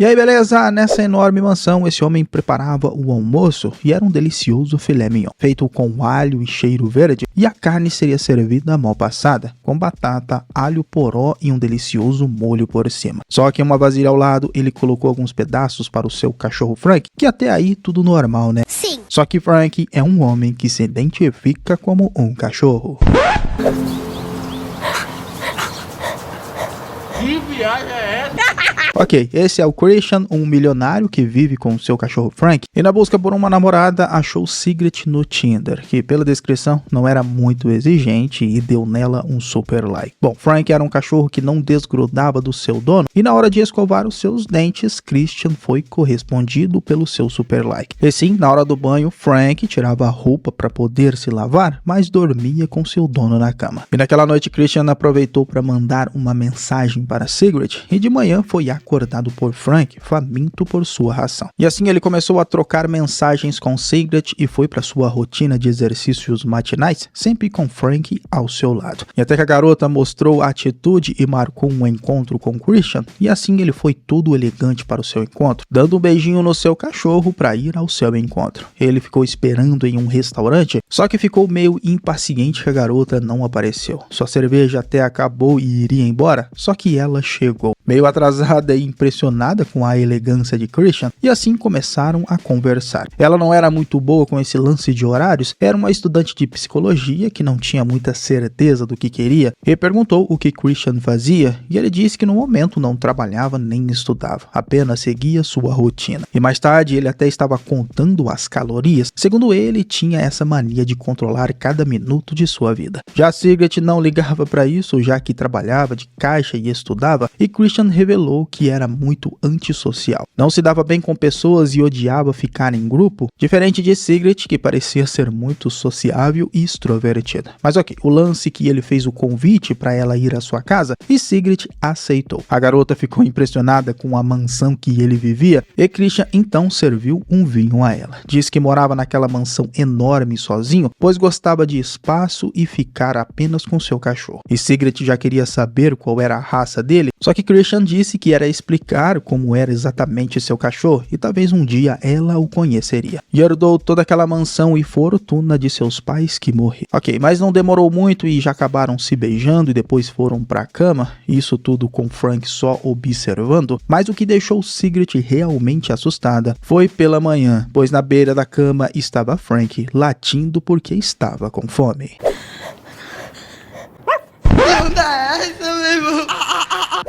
E aí, beleza? Nessa enorme mansão, esse homem preparava o almoço e era um delicioso filé mignon, feito com alho e cheiro verde, e a carne seria servida mal passada, com batata, alho poró e um delicioso molho por cima. Só que em uma vasilha ao lado, ele colocou alguns pedaços para o seu cachorro Frank, que até aí tudo normal, né? Sim. Só que Frank é um homem que se identifica como um cachorro. Que viagem é essa? Ok, esse é o Christian, um milionário que vive com seu cachorro Frank, e na busca por uma namorada achou Sigrid no Tinder, que pela descrição não era muito exigente e deu nela um super like. Bom, Frank era um cachorro que não desgrudava do seu dono, e na hora de escovar os seus dentes, Christian foi correspondido pelo seu super like. E sim, na hora do banho, Frank tirava a roupa para poder se lavar, mas dormia com seu dono na cama. E naquela noite, Christian aproveitou para mandar uma mensagem para Sigrid, e de manhã foi acordado por Frank, faminto por sua ração. E assim ele começou a trocar mensagens com Sigrid e foi para sua rotina de exercícios matinais, sempre com Frank ao seu lado. E até que a garota mostrou atitude e marcou um encontro com Christian, e assim ele foi todo elegante para o seu encontro, dando um beijinho no seu cachorro para ir ao seu encontro. Ele ficou esperando em um restaurante, só que ficou meio impaciente que a garota não apareceu. Sua cerveja até acabou e iria embora, só que ela chegou, meio atrasada e impressionada com a elegância de Christian, e assim começaram a conversar. Ela não era muito boa com esse lance de horários, era uma estudante de psicologia que não tinha muita certeza do que queria, e perguntou o que Christian fazia, e ele disse que no momento não trabalhava nem estudava, apenas seguia sua rotina. E mais tarde ele até estava contando as calorias, segundo ele tinha essa mania de controlar cada minuto de sua vida. Já Sigrid não ligava para isso, já que trabalhava de caixa e estudava, e Christian revelou que era muito antissocial. Não se dava bem com pessoas e odiava ficar em grupo, diferente de Sigrid, que parecia ser muito sociável e extrovertida. Mas ok, o lance que ele fez o convite para ela ir à sua casa e Sigrid aceitou. A garota ficou impressionada com a mansão que ele vivia e Christian então serviu um vinho a ela. Disse que morava naquela mansão enorme sozinho, pois gostava de espaço e ficar apenas com seu cachorro. E Sigrid já queria saber qual era a raça dele, só que Christian disse que era explicar como era exatamente seu cachorro e talvez um dia ela o conheceria. E herdou toda aquela mansão e fortuna de seus pais que morreram. Ok, mas não demorou muito e já acabaram se beijando e depois foram pra cama, isso tudo com Frank só observando, mas o que deixou Sigrid realmente assustada foi pela manhã, pois na beira da cama estava Frank latindo porque estava com fome. Não dá essa, meu irmão.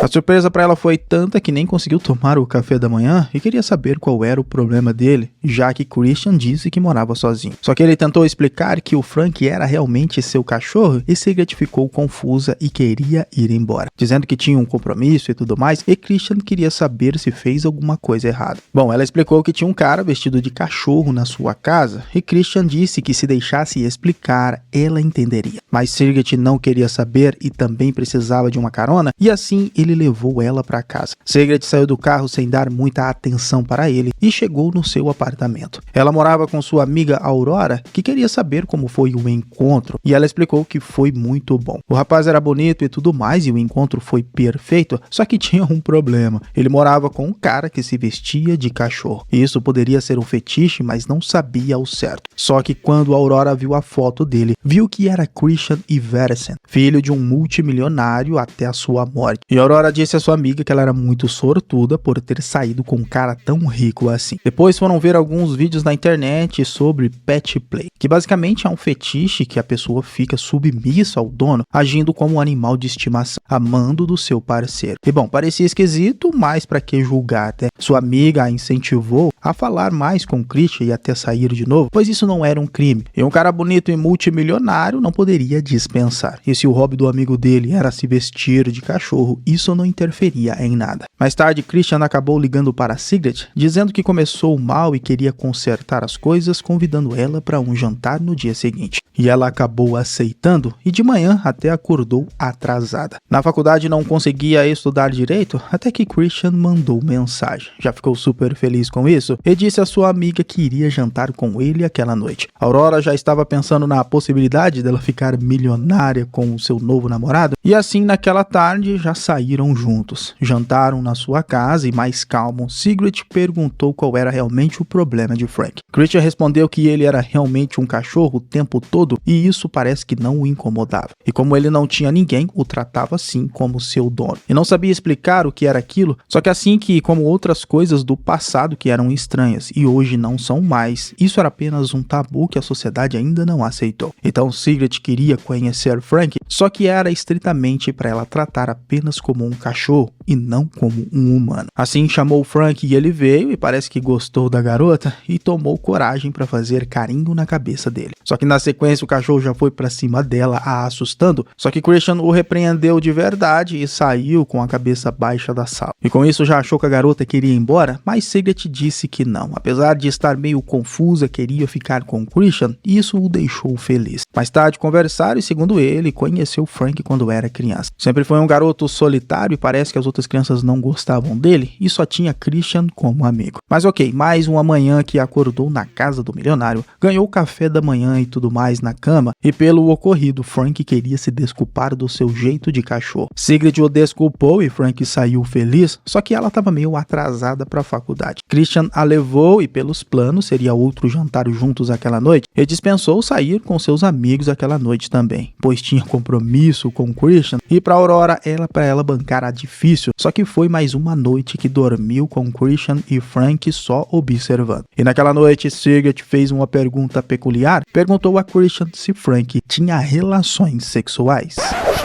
A surpresa para ela foi tanta que nem conseguiu tomar o café da manhã e queria saber qual era o problema dele, já que Christian disse que morava sozinho. Só que ele tentou explicar que o Frank era realmente seu cachorro e Sigrid ficou confusa e queria ir embora, dizendo que tinha um compromisso e tudo mais, e Christian queria saber se fez alguma coisa errada. Bom, ela explicou que tinha um cara vestido de cachorro na sua casa e Christian disse que se deixasse explicar, ela entenderia. Mas Sigrid não queria saber e também precisava de uma carona, e assim ele levou ela para casa. Sigrid saiu do carro sem dar muita atenção para ele e chegou no seu apartamento. Ela morava com sua amiga Aurora, que queria saber como foi o encontro, e ela explicou que foi muito bom. O rapaz era bonito e tudo mais, e o encontro foi perfeito, só que tinha um problema. Ele morava com um cara que se vestia de cachorro. Isso poderia ser um fetiche, mas não sabia ao certo. Só que quando a Aurora viu a foto dele, viu que era Christian Iversen, filho de um multimilionário até a sua morte. E a Aurora disse à sua amiga que ela era muito sortuda por ter saído com um cara tão rico assim. Depois foram ver alguns vídeos na internet sobre pet play, que basicamente é um fetiche que a pessoa fica submissa ao dono, agindo como um animal de estimação, amando do seu parceiro. E bom, parecia esquisito, mas para que julgar, né? Sua amiga a incentivou a falar mais com Christian e até sair de novo, pois isso não era um crime. E um cara bonito e multimilionário não poderia dispensar. E se o hobby do amigo dele era se vestir de cachorro, isso não interferia em nada. Mais tarde, Christian acabou ligando para Sigrid, dizendo que começou mal e queria consertar as coisas, convidando ela para um jantar no dia seguinte. E ela acabou aceitando e de manhã até acordou atrasada. Na faculdade não conseguia estudar direito, até que Christian mandou mensagem. Já ficou super feliz com isso e disse à sua amiga que iria jantar com ele aquela noite. Aurora já estava pensando na possibilidade dela ficar milionária com o seu novo namorado, e assim naquela tarde já saiu saíram juntos, jantaram na sua casa e, mais calmo, Sigrid perguntou qual era realmente o problema de Frank. Christian respondeu que ele era realmente um cachorro o tempo todo e isso parece que não o incomodava. E como ele não tinha ninguém, o tratava assim como seu dono. E não sabia explicar o que era aquilo, só que assim que como outras coisas do passado que eram estranhas e hoje não são mais, isso era apenas um tabu que a sociedade ainda não aceitou. Então Sigrid queria conhecer Frank, só que era estritamente para ela tratar apenas como um cachorro e não como um humano. Assim chamou Frank e ele veio e parece que gostou da garota e tomou coragem para fazer carinho na cabeça dele. Só que na sequência o cachorro já foi para cima dela, a assustando, só que Christian o repreendeu de verdade e saiu com a cabeça baixa da sala. E com isso já achou que a garota queria ir embora, mas Sigrid disse que não. Apesar de estar meio confusa, queria ficar com Christian e isso o deixou feliz. Mais tarde conversaram e, segundo ele, conheceu Frank quando era criança. Sempre foi um garoto solitário e parece que as outras crianças não gostavam dele e só tinha Christian como amigo. Mas ok, mais uma manhã que acordou na casa do milionário, ganhou o café da manhã e tudo mais na cama e pelo ocorrido, Frank queria se desculpar do seu jeito de cachorro. Sigrid o desculpou e Frank saiu feliz, só que ela estava meio atrasada para a faculdade. Christian a levou e pelos planos seria outro jantar juntos aquela noite e dispensou sair com seus amigos aquela noite também, pois tinha compromisso com Christian e para Aurora para ela bancar a difícil, só que foi mais uma noite que dormiu com Christian e Frank só observando. E naquela noite Sigrid fez uma pergunta peculiar, perguntou a Christian se Frank tinha relações sexuais.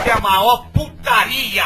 É a maior putaria!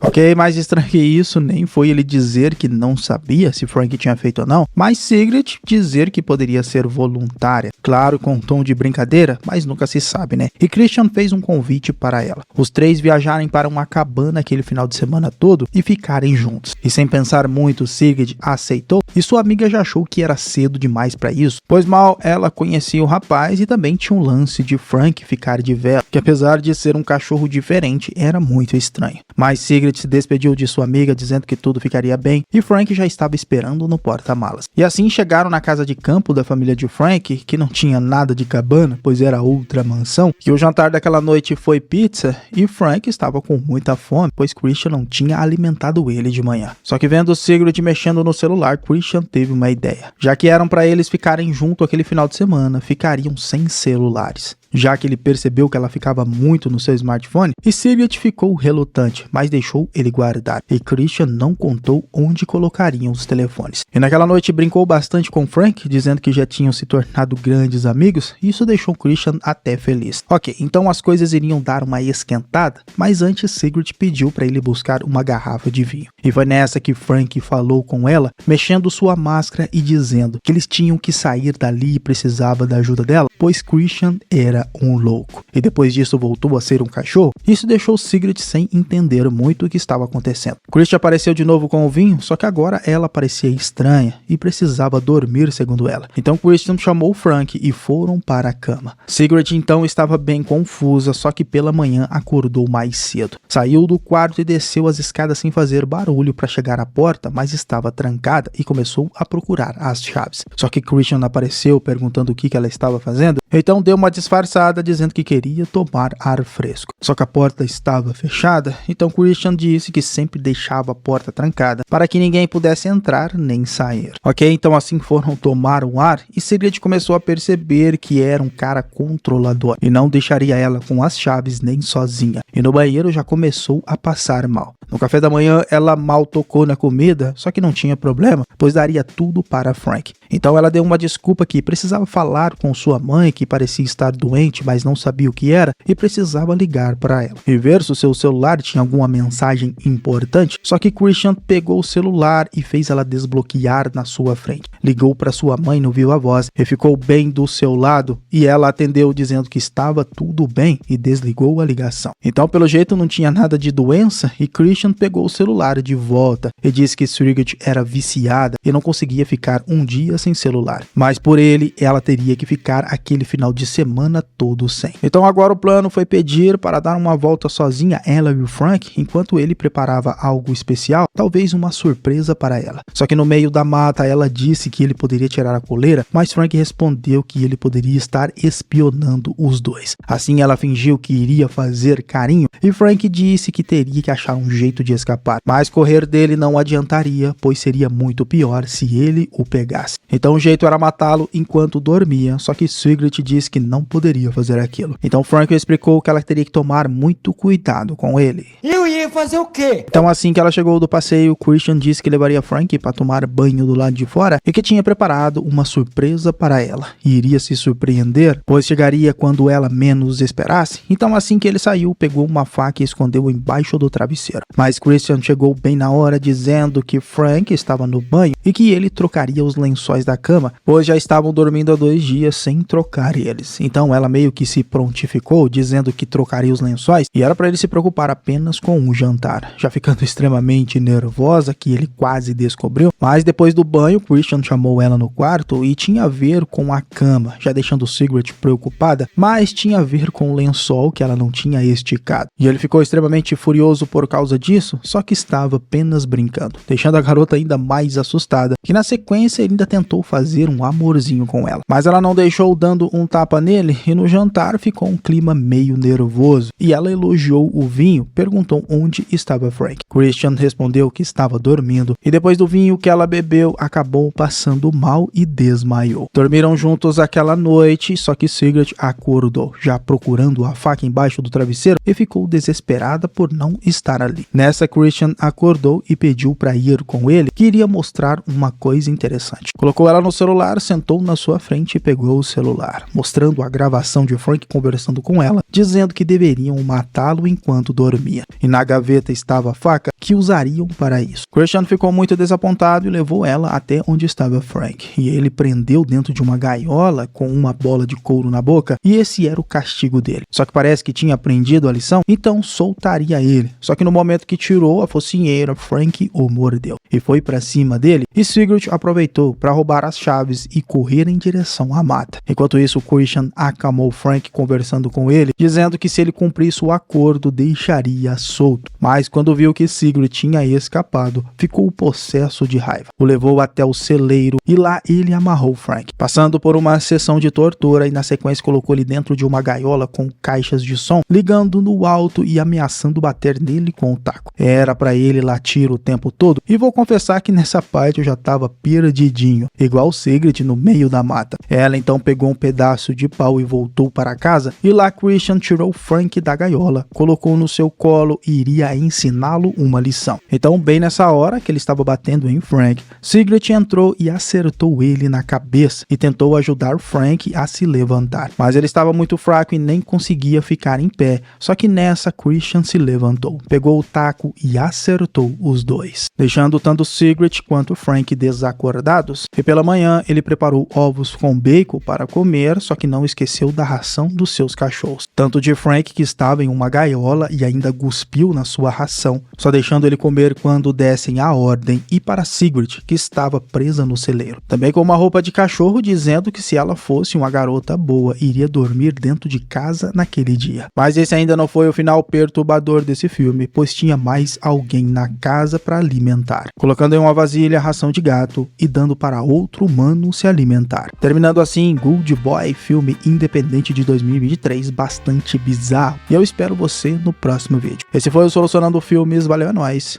Ok, mais estranho que isso nem foi ele dizer que não sabia se Frank tinha feito ou não, mas Sigrid dizer que poderia ser voluntária. Claro, com um tom de brincadeira, mas nunca se sabe, né? E Christian fez um convite para ela. Os três viajarem para uma cabana aquele final de semana todo e ficarem juntos. E sem pensar muito, Sigrid aceitou e sua amiga já achou que era cedo demais para isso, pois mal ela conhecia o rapaz e também tinha um lance de Frank ficar de vela, que apesar de ser um cachorro diferente, era muito estranho. Mas Sigrid se despediu de sua amiga dizendo que tudo ficaria bem e Frank já estava esperando no porta-malas. E assim chegaram na casa de campo da família de Frank, que não tinha nada de cabana, pois era outra mansão, e o jantar daquela noite foi pizza e Frank estava com muita fome, pois Christian não tinha alimentado ele de manhã. Só que vendo Sigrid mexendo no celular, Christian teve uma ideia. Já que eram para eles ficarem junto aquele final de semana, ficariam sem celulares. Já que ele percebeu que ela ficava muito no seu smartphone, e Sigrid ficou relutante, mas deixou ele guardar, e Christian não contou onde colocariam os telefones. E naquela noite brincou bastante com Frank, dizendo que já tinham se tornado grandes amigos, e isso deixou Christian até feliz. Ok, então as coisas iriam dar uma esquentada, mas antes Sigrid pediu para ele buscar uma garrafa de vinho. E foi nessa que Frank falou com ela, mexendo sua máscara e dizendo que eles tinham que sair dali e precisava da ajuda dela, pois Christian era um louco. E depois disso voltou a ser um cachorro. Isso deixou Sigrid sem entender muito o que estava acontecendo. Christian apareceu de novo com o vinho, só que agora ela parecia estranha e precisava dormir, segundo ela. Então Christian chamou Frank e foram para a cama. Sigrid então estava bem confusa, só que pela manhã acordou mais cedo. Saiu do quarto e desceu as escadas sem fazer barulho para chegar à porta, mas estava trancada e começou a procurar as chaves. Só que Christian apareceu perguntando o que ela estava fazendo, então deu uma disfarçada dizendo que queria tomar ar fresco. Só que a porta estava fechada, então Christian disse que sempre deixava a porta trancada para que ninguém pudesse entrar nem sair. Ok, então assim foram tomar um ar e Sigrid começou a perceber que era um cara controlador e não deixaria ela com as chaves nem sozinha. E no banheiro já começou a passar mal. No café da manhã ela mal tocou na comida, só que não tinha problema, pois daria tudo para Frank. Então ela deu uma desculpa que precisava falar com sua mãe, que parecia estar doente, mas não sabia o que era, e precisava ligar para ela. E ver se o seu celular tinha alguma mensagem importante, só que Christian pegou o celular e fez ela desbloquear na sua frente. Ligou para sua mãe no viva voz e ficou bem do seu lado, e ela atendeu dizendo que estava tudo bem e desligou a ligação. Então pelo jeito não tinha nada de doença e Christian pegou o celular de volta e disse que Sigrid era viciada e não conseguia ficar um dia sem celular. Mas por ele, ela teria que ficar aquele final de semana todo sem. Então agora o plano foi pedir para dar uma volta sozinha ela e o Frank, enquanto ele preparava algo especial, talvez uma surpresa para ela. Só que no meio da mata ela disse que ele poderia tirar a coleira, mas Frank respondeu que ele poderia estar espionando os dois. Assim ela fingiu que iria fazer carinho e Frank disse que teria que achar um jeito de escapar, mas correr dele não adiantaria, pois seria muito pior se ele o pegasse. Então o jeito era matá-lo enquanto dormia, só que Sigrid disse que não poderia fazer aquilo. Então Frank explicou que ela teria que tomar muito cuidado com ele. Eu ia fazer o quê? Então assim que ela chegou do passeio, Christian disse que levaria Frank para tomar banho do lado de fora e que tinha preparado uma surpresa para ela. E iria se surpreender, pois chegaria quando ela menos esperasse. Então assim que ele saiu, pegou uma faca e escondeu embaixo do travesseiro. Mas Christian chegou bem na hora, dizendo que Frank estava no banho e que ele trocaria os lençóis da cama, pois já estavam dormindo há 2 dias sem trocar eles. Então ela meio que se prontificou, dizendo que trocaria os lençóis e era para ele se preocupar apenas com um jantar. Já ficando extremamente nervosa, que ele quase descobriu, mas depois do banho, Christian chamou ela no quarto e tinha a ver com a cama, já deixando Sigrid preocupada, mas tinha a ver com o lençol que ela não tinha esticado. E ele ficou extremamente furioso por causa disso, só que estava apenas brincando, deixando a garota ainda mais assustada, que na sequência ele ainda tentou fazer um amorzinho com ela. Mas ela não deixou, dando um tapa nele, e no jantar ficou um clima meio nervoso, e ela elogiou o vinho, perguntou onde estava Frank. Christian respondeu que estava dormindo, e depois do vinho que ela bebeu, acabou passando mal e desmaiou. Dormiram juntos aquela noite, só que Sigrid acordou, já procurando a faca embaixo do travesseiro, e ficou desesperada por não estar ali. Nessa, Christian acordou e pediu para ir com ele, que iria mostrar uma coisa interessante. Colocou ela no celular, sentou na sua frente e pegou o celular, mostrando a gravação de Frank conversando com ela, dizendo que deveriam matá-lo enquanto dormia. E na gaveta estava a faca que usariam para isso. Christian ficou muito desapontado e levou ela até onde estava Frank. E ele prendeu dentro de uma gaiola com uma bola de couro na boca, e esse era o castigo dele. Só que parece que tinha aprendido a lição, então soltaria ele. Só que no momento que tirou a focinheira, Frank o mordeu e foi para cima dele, e Sigrid aproveitou para roubar as chaves e correr em direção à mata. Enquanto isso, Christian acalmou Frank conversando com ele, dizendo que se ele cumprisse o acordo, deixaria solto. Mas quando viu que Sigrid tinha escapado, ficou possesso de raiva. O levou até o celeiro e lá ele amarrou Frank, passando por uma sessão de tortura, e na sequência colocou ele dentro de uma gaiola com caixas de som, ligando no alto e ameaçando bater nele com o taco. Era para ele latir o tempo todo, e vou confessar que nessa parte eu já estava perdidinho, igual Sigrid no meio da mata. Ela então pegou um pedaço de pau e voltou para casa, e lá Christian tirou Frank da gaiola, colocou no seu colo e iria ensiná-lo uma lição. Então, bem nessa hora que ele estava batendo em Frank, Sigrid entrou e acertou ele na cabeça e tentou ajudar Frank a se levantar. Mas ele estava muito fraco e nem conseguia ficar em pé, só que nessa Christian se levantou, pegou o taco e acertou os dois, deixando tanto Sigrid quanto Frank desacordados. E pela manhã ele preparou ovos com bacon para comer, só que não esqueceu da ração dos seus cachorros, tanto de Frank, que estava em uma gaiola e ainda cuspiu na sua ração, só deixando ele comer quando dessem a ordem, e para Sigrid, que estava presa no celeiro, também com uma roupa de cachorro, dizendo que se ela fosse uma garota boa, iria dormir dentro de casa naquele dia. Mas esse ainda não foi o final perturbador desse filme, pois tinha mais alguém na casa para alimentar, colocando em uma vasilha a ração de gato e dando para outro humano se alimentar. Terminando assim, Good Boy, filme independente de 2023, bastante bizarro. E eu espero você no próximo vídeo. Esse foi o Solucionando Filmes, valeu, é nóis.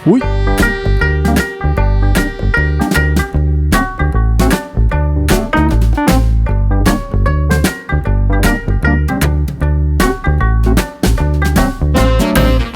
Fui!